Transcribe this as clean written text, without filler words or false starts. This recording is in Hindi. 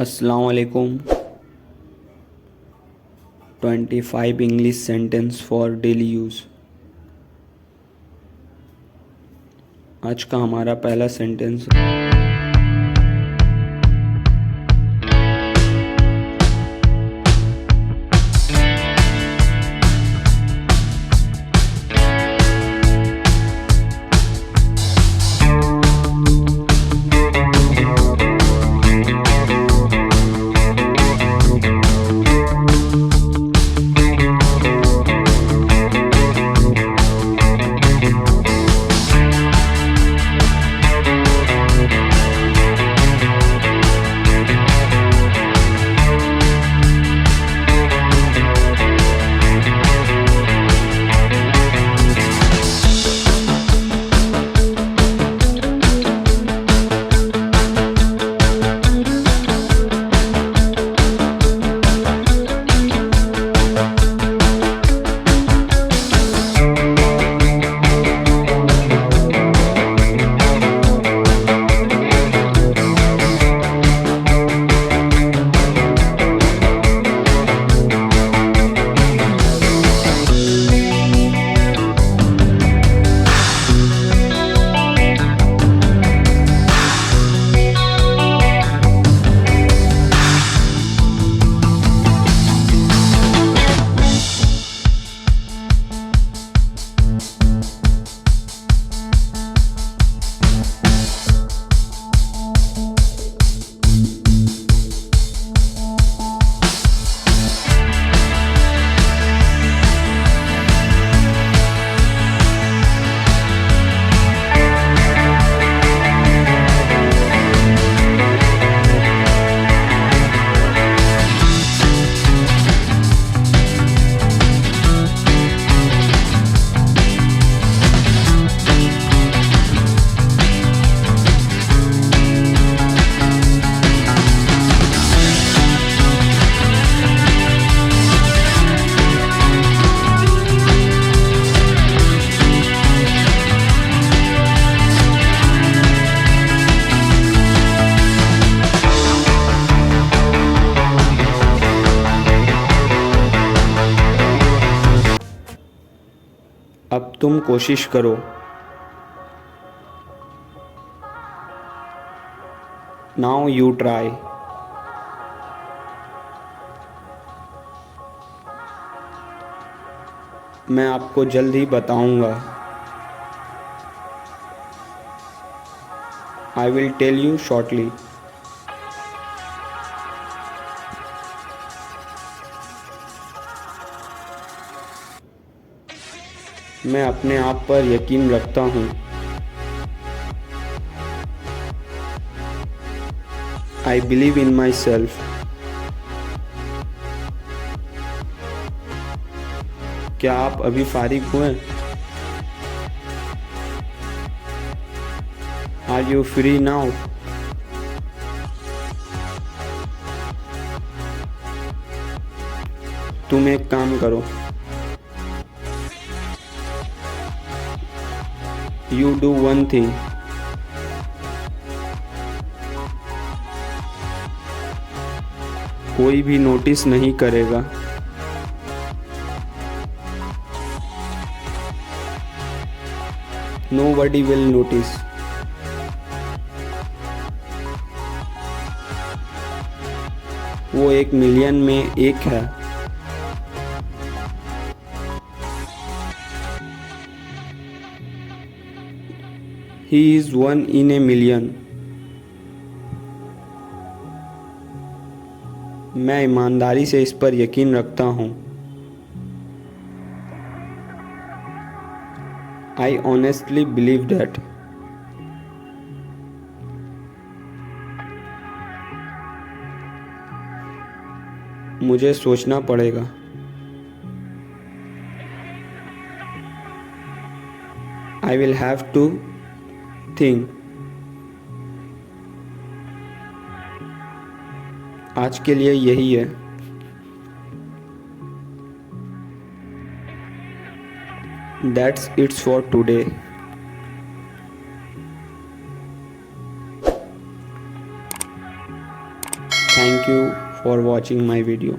अस्सलाम वालेकुम। 25 English sentence for daily use. आज का हमारा पहला सेंटेंस अब तुम कोशिश करो। Now you try. मैं आपको जल्द ही बताऊंगा। I will tell you shortly. मैं अपने आप पर यकीन रखता हूँ। I believe in my self. क्या आप अभी फारिग हुए? Are you free now? तुम एक काम करो। You do one thing. कोई भी नोटिस नहीं करेगा। Nobody will notice. वो 1,000,000 में एक है। He is 1 in a million. मैं ईमानदारी से इस पर यकीन रखता हूँ। I honestly believe that. मुझे सोचना पड़ेगा। I will have to think. आज के लिए यही है। That's it for today. Thank you for watching my video.